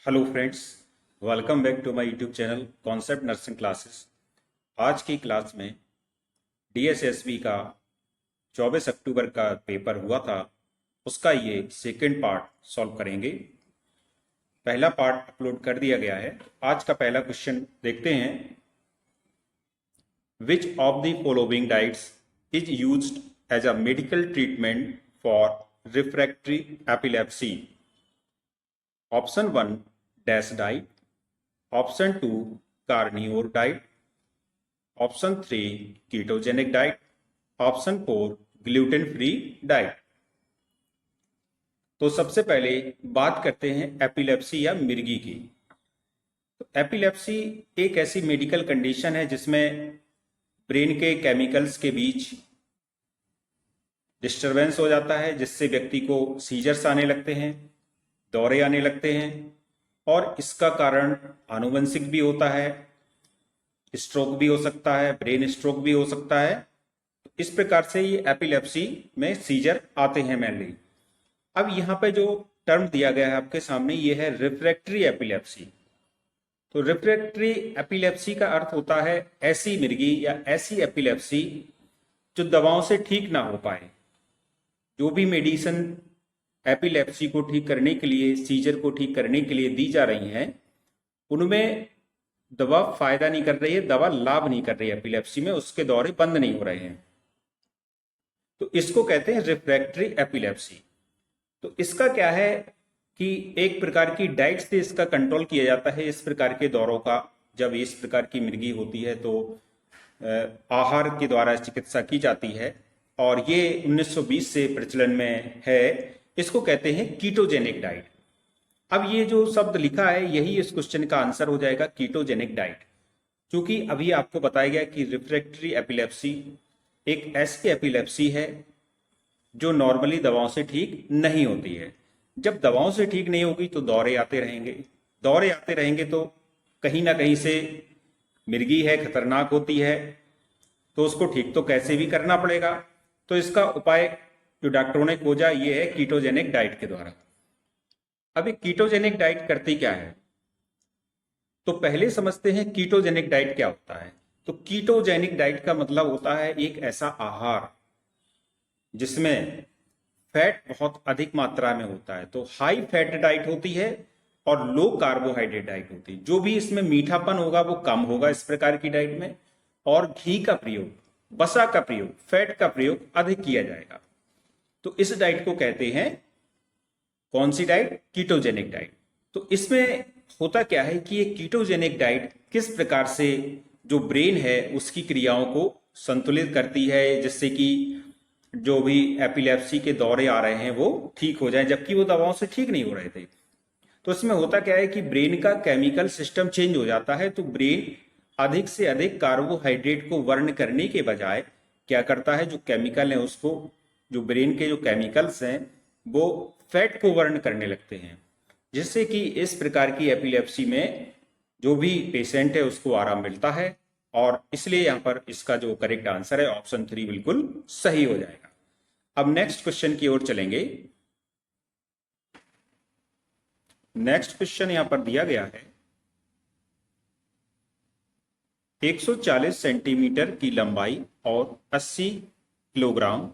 Hello friends, welcome back to my YouTube channel concept nursing classes. आज की class में DSSB का 24 अक्टूबर का पेपर हुआ था, उसका ये सेकंड पार्ट सॉल्व करेंगे। पहला पार्ट अपलोड कर दिया गया है। आज का पहला क्वेश्चन देखते हैं। Which of the following diets is used as a medical treatment for refractory epilepsy? Option 1 DASH diet, option 2 carnivore diet, option 3 ketogenic diet, option 4 gluten free diet. तो सबसे पहले बात करते हैं एपिलेप्सी या मिर्गी की। तो एपिलेप्सी एक ऐसी मेडिकल कंडीशन है जिसमें ब्रेन के केमिकल्स के बीच डिस्टरबेंस हो जाता है, जिससे व्यक्ति को सीजर्स आने लगते हैं, दौरे आने लगते हैं, और इसका कारण आनुवंशिक भी होता है। स्ट्रोक भी हो सकता है, ब्रेन स्ट्रोक भी हो सकता है। इस प्रकार से ये एपिलेप्सी में सीजर आते हैं मेनली। अब यहाँ पे जो टर्म दिया गया है आपके सामने, ये है रिफ्रैक्टरी एपिलेप्सी। तो रिफ्रैक्टरी एपिलेप्सी का अर्थ होता है ऐसी मिर्गी या ऐसी एपिलेप्सी जो दवाओं से ठीक ना हो पाए। जो भी मेडिसिन एपिलेप्सी को ठीक करने के लिए, सीजर को ठीक करने के लिए दी जा रही हैं, उनमें दवा फायदा नहीं कर रही है, दवा लाभ नहीं कर रही है एपिलेप्सी में, उसके दौरे बंद नहीं हो रहे हैं। तो इसको कहते हैं रिफ्रैक्टरी एपिलेप्सी। तो इसका क्या है कि एक प्रकार की डाइट से इसका कंट्रोल किया जाता है, इस प्रकार के दौरों का। जब इस प्रकार की मिर्गी होती है तो आहार के द्वारा चिकित्सा की जाती है, और ये 1920 से प्रचलन में है। इसको कहते हैं कीटोजेनिक डाइट। अब ये जो शब्द लिखा है, यही इस क्वेश्चन का आंसर हो जाएगा, कीटोजेनिक डाइट। क्योंकि अभी आपको बताया गया कि रिफ्रैक्टरी एपिलेप्सी एक ऐसी एपिलेप्सी है जो नॉर्मली दवाओं से ठीक नहीं होती है। जब दवाओं से ठीक नहीं होगी तो दौरे आते रहेंगे, दौरे आते रहेंगे तो कहीं ना कहीं से मिर्गी है, खतरनाक होती है, तो उसको ठीक तो कैसे भी करना पड़ेगा। तो इसका उपाय जो डॉक्टरों ने खोजा, ये है कीटोजेनिक डाइट के द्वारा। अब ये कीटोजेनिक डाइट करती क्या है, तो पहले समझते हैं कीटोजेनिक डाइट क्या होता है। तो कीटोजेनिक डाइट का मतलब होता है एक ऐसा आहार जिसमें फैट बहुत अधिक मात्रा में होता है। तो हाई फैट डाइट होती है और लो कार्बोहाइड्रेट डाइट होती है। जो भी इसमें मीठापन होगा वो कम होगा इस प्रकार की डाइट में, और घी का प्रयोग, वसा का प्रयोग, फैट का प्रयोग अधिक किया जाएगा। तो इस डाइट को कहते हैं कौन सी डाइट? Ketogenic diet. तो इसमें होता क्या है कि ये कीटोजेनिक डाइट किस प्रकार से जो ब्रेन है उसकी क्रियाओं को संतुलित करती है, जिससे कि जो भी एपिलेप्सी के दौरे आ रहे हैं वो ठीक हो जाएं, जबकि वो दवाओं से ठीक नहीं हो रहे थे। तो इसमें होता क्या है कि ब्रेन का केमिकल सिस्टम चेंज हो जाता है। तो ब्रेन अधिक से अधिक कार्बोहाइड्रेट को बर्न करने के बजाय क्या करता है, जो केमिकल है उसको, जो ब्रेन के जो केमिकल्स हैं वो फैट को बर्न करने लगते हैं, जिससे कि इस प्रकार की एपिलेप्सी में जो भी पेशेंट है उसको आराम मिलता है। और इसलिए यहां पर इसका जो करेक्ट आंसर है ऑप्शन 3 बिल्कुल सही हो जाएगा। अब नेक्स्ट क्वेश्चन की ओर चलेंगे। नेक्स्ट क्वेश्चन यहां पर दिया गया है, 140 सेंटीमीटर की लंबाई और 80 किलोग्राम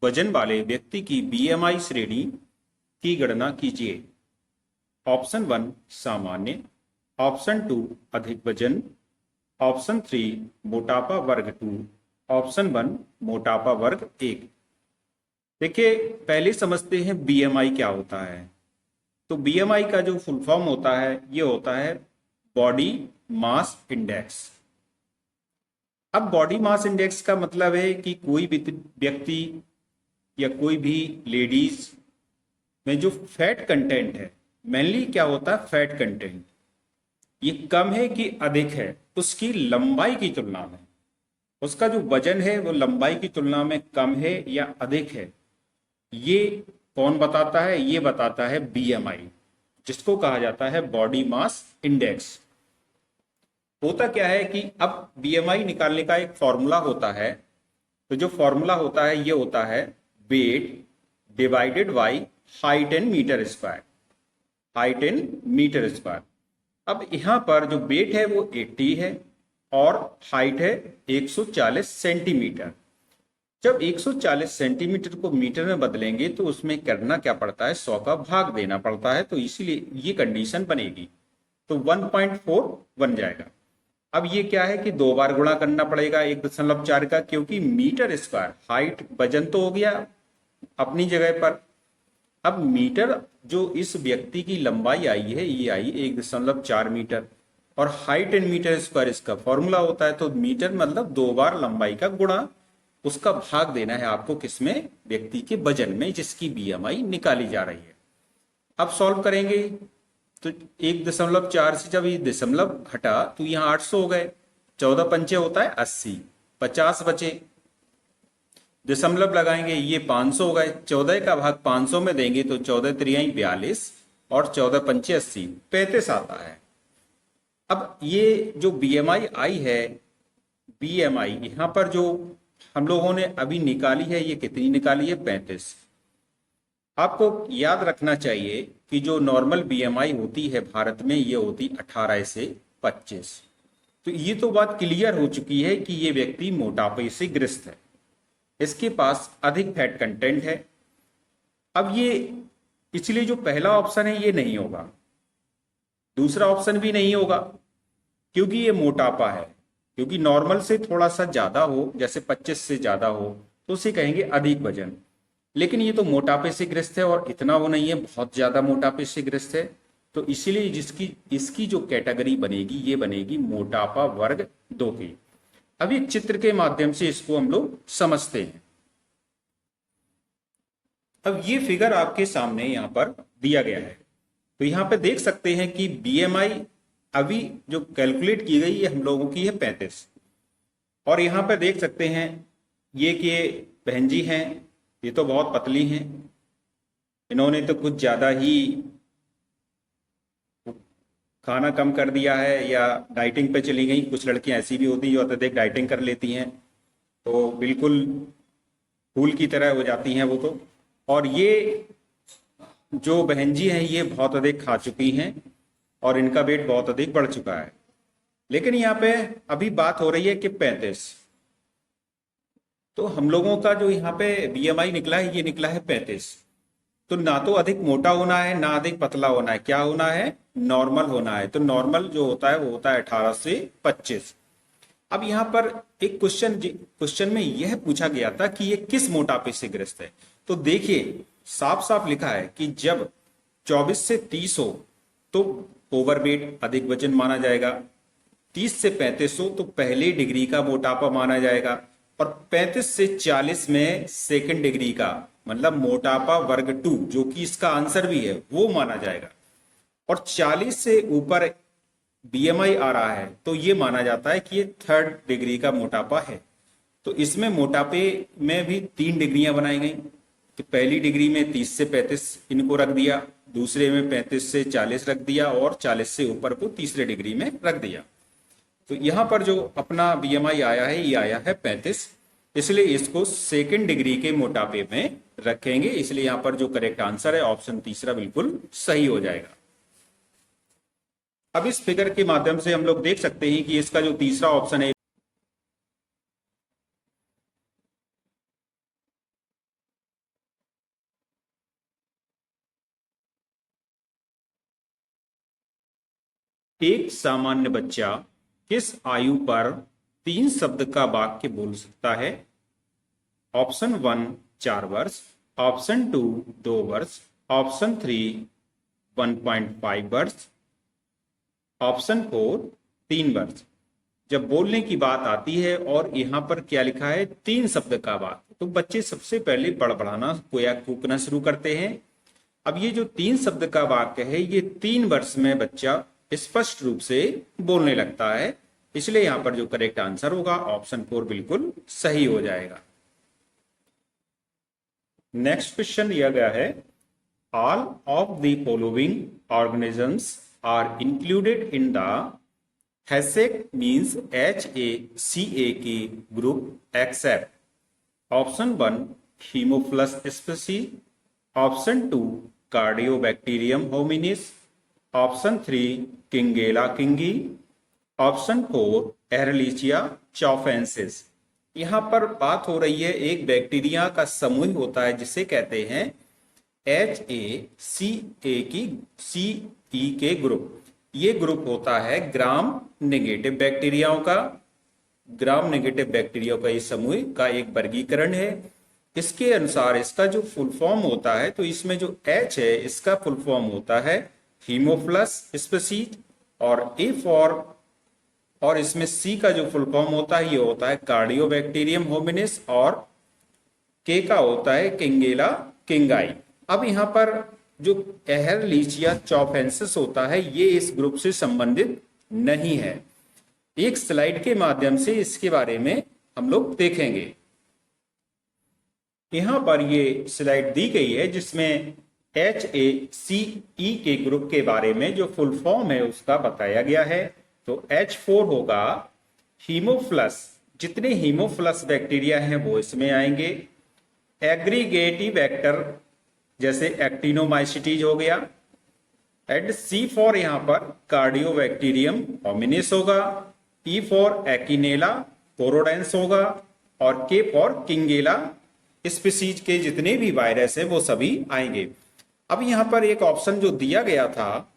वजन वाले व्यक्ति की बीएमआई श्रेणी की गणना कीजिए। ऑप्शन 1 सामान्य, ऑप्शन 2 अधिक वजन, ऑप्शन 3 मोटापा वर्ग 2, ऑप्शन 1 मोटापा वर्ग 1। देखिए, पहले समझते हैं बीएमआई क्या होता है। तो बीएमआई का जो फुल फॉर्म होता है, ये होता है बॉडी मास इंडेक्स। अब बॉडी मास इंडेक्स का मतलब है कि कोई भी व्यक्ति या कोई भी लेडीज में जो फैट कंटेंट है, मेनली क्या होता है फैट कंटेंट, ये कम है कि अधिक है उसकी लंबाई की तुलना में। उसका जो वजन है वो लंबाई की तुलना में कम है या अधिक है, ये कौन बताता है? ये बताता है बीएमआई, जिसको कहा जाता है बॉडी मास इंडेक्स। होता क्या है कि अब बीएमआई निकालने का एक फॉर्मूला होता है। तो जो फॉर्मूला होता है ये होता है weight divided by height and metre square. Height in metre square. अब यहाँ पर जो वेट है वो 80 है और हाइट है 140 सेंटीमीटर। जब 140 सेंटीमीटर को मीटर में बदलेंगे तो उसमें करना क्या पड़ता है, 100 का भाग देना पड़ता है, तो इसीलिए ये कंडीशन बनेगी, तो 1.4 बन जाएगा। अब ये क्या है कि 2 बार गुणा करना पड़ेगा 1.4 का, क्योंकि मीटर स्क्वायर हाइट वजन तो हो गया अपनी जगह पर। अब मीटर जो इस व्यक्ति की लंबाई आई है ये आई 1.4 मीटर, और हाइट इन मीटर स्क्वायर इसका फॉर्मूला होता है, तो मीटर मतलब 2 बार लंबाई का गुणा उसका भाग देना है आपको, किसमें, व्यक्ति के वजन में, जिसकी बीएमआई निकाली जा रही है। अब सॉल्व करेंगे तो 1.4 से जब ये दशमलव घटा तो यहाँ 800 हो गए, 14 पंचे होता है 80, 50 बचे, दशमलव लगाएंगे ये 500 हो गए, 14 का भाग 500 में देंगे तो 14 त्रियाई 42 और 14 पंचे 80, 35 आता है। अब ये जो बीएमआई आई है, बीएमआई यहाँ पर जो हम लोगों ने अभी निकाली है, ये कितनी निकाली है, 35। आपको याद रखना चाहिए कि जो नॉर्मल बीएमआई होती है भारत में ये होती 18 से 25। तो ये तो बात क्लियर हो चुकी है कि ये व्यक्ति मोटापे से ग्रस्त है, इसके पास अधिक फैट कंटेंट है। अब ये इसलिए जो पहला ऑप्शन है ये नहीं होगा, दूसरा ऑप्शन भी नहीं होगा, क्योंकि ये मोटापा है, क्योंकि नॉर्मल से थोड़ा सा ज्यादा हो, जैसे 25 से ज्यादा हो तो उसे कहेंगे अधिक वजन, लेकिन ये तो मोटापे से ग्रस्त है और इतना वो नहीं है, बहुत ज्यादा मोटापे से ग्रस्त है, तो इसीलिए जिसकी इसकी जो कैटेगरी बनेगी ये बनेगी मोटापा वर्ग 2 की। अब एक चित्र के माध्यम से इसको हम लोग समझते हैं। अब ये फिगर आपके सामने यहाँ पर दिया गया है, तो यहाँ पे देख सकते हैं कि बीएमआई अभी जो कैलकुलेट की गई है हम लोगों की है 35, और यहाँ पे देख सकते हैं ये कि बहन जी हैं, ये तो बहुत पतली हैं, इन्होंने तो कुछ ज्यादा ही खाना कम कर दिया है या डाइटिंग पे चली गई। कुछ लड़कियां ऐसी भी होती हैं जो अत्यधिक डाइटिंग कर लेती हैं, तो बिल्कुल फूल की तरह हो जाती हैं वो तो। और ये जो बहन जी हैं ये बहुत अधिक खा चुकी हैं और इनका वेट बहुत अधिक बढ़ चुका है, लेकिन यहाँ पे अभी बात हो रही है कि 35, तो हम लोगों का जो यहाँ पे बीएमआई निकला है ये निकला है 35। तो ना तो अधिक मोटा होना है ना अधिक पतला होना है, क्या होना है, नॉर्मल होना है। तो नॉर्मल जो होता है वो होता है 18 से 25। अब यहाँ पर एक क्वेश्चन में यह पूछा गया था कि ये किस मोटापे से ग्रस्त है, तो देखिए साफ साफ लिखा है कि जब 24 से 30 हो तो ओवरवेट अधिक वजन माना जाएगा, 30 से 35 हो तो पहले डिग्री का मोटापा माना जाएगा, और 35 से 40 में सेकंड डिग्री का मतलब मोटापा वर्ग 2 जो कि इसका आंसर भी है वो माना जाएगा, और 40 से ऊपर बीएमआई आ रहा है तो ये माना जाता है कि ये थर्ड डिग्री का मोटापा है। तो इसमें मोटापे में भी 3 डिग्रियां बनाई गई, तो पहली डिग्री में 30 से 35 इनको रख दिया, दूसरे में 35 से 40 रख दिया, और 40 से ऊपर को तीसरे डिग्री में रख दिया। तो यहाँ पर जो अपना बीएमआई आया है ये आया है 35, इसलिए इसको सेकंड डिग्री के मोटापे में रखेंगे, इसलिए यहाँ पर जो करेक्ट आंसर है ऑप्शन तीसरा बिल्कुल सही हो जाएगा। अब इस फिगर के माध्यम से हम लोग देख सकते हैं कि इसका जो तीसरा ऑप्शन है एक सामान्य बच्चा किस आयु पर 3 शब्द का वाक्य बोल सकता है। ऑप्शन 1 4 वर्ष, ऑप्शन 2 2 वर्ष, ऑप्शन 3 1.5 वर्ष, ऑप्शन 4 3 वर्ष। जब बोलने की बात आती है और यहाँ पर क्या लिखा है 3 शब्द का वाक्य, तो बच्चे सबसे पहले बड़बड़ाना या कूकना शुरू करते हैं। अब ये जो 3 शब्द का वाक्य है ये 3 वर्ष में बच्चा स्पष्ट रूप से बोलने लगता है, इसलिए यहां पर जो करेक्ट आंसर होगा ऑप्शन 4 बिल्कुल सही हो जाएगा। नेक्स्ट क्वेश्चन दिया गया है, all of the following organisms are included in the HACEK means HACAK group except. Option 1 haemophilus species, option 2 cardiobacterium hominis, option 3 kingella kingae, option 4 ehrlichia chaffeensis. यहां पर बात हो रही है एक बैक्टीरिया का समूह होता है जिसे कहते हैं HACA के ग्रुप। ये ग्रुप होता है ग्राम नेगेटिव बैक्टीरियाओं का। ग्राम नेगेटिव बैक्टीरिया का इस समूह का एक वर्गीकरण है। इसके अनुसार इसका जो फुल फॉर्म होता है, तो इसमें जो H है इसका फुल फॉर्म होता है हीमोफिलस स्पीसीज, और इसमें C का जो फुल फॉर्म होता है ये होता है कार्डियोबैक्टीरियम होमिनिस, और K का होता है किंगेला किंगाई। अब यहाँ पर जो एहरलीचिया चॉफेंसिस होता है ये इस ग्रुप से संबंधित नहीं है। एक स्लाइड के माध्यम से इसके बारे में हम लोग देखेंगे। यहां पर ये स्लाइड दी गई है जिसमें HACE के ग्रुप के बारे में जो फुल फॉर्म है उसका बताया गया है। तो H4 होगा हीमोफ्लस, जितने हीमोफ्लस बैक्टीरिया हैं वो इसमें आएंगे। एग्रीगेटिव वेक्टर जैसे एक्टिनोमाइसिटीज हो गया। एंड C4 यहां पर कार्डियोबैक्टीरियम होमिनिस होगा। E फॉर एकिनेला कोरोडेंस होगा, और K फॉर किंगेला स्पीसीज के जितने भी वायरस है वो सभी आएंगे। अब यहां पर एक ऑप्शन जो दिया गया था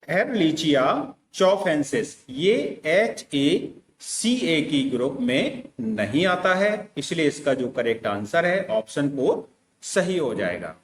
एहरलीचिया चॉफेंसिस, ये HACA की ग्रुप में नहीं आता है, इसलिए इसका जो करेक्ट आंसर है ऑप्शन 4 सही हो जाएगा।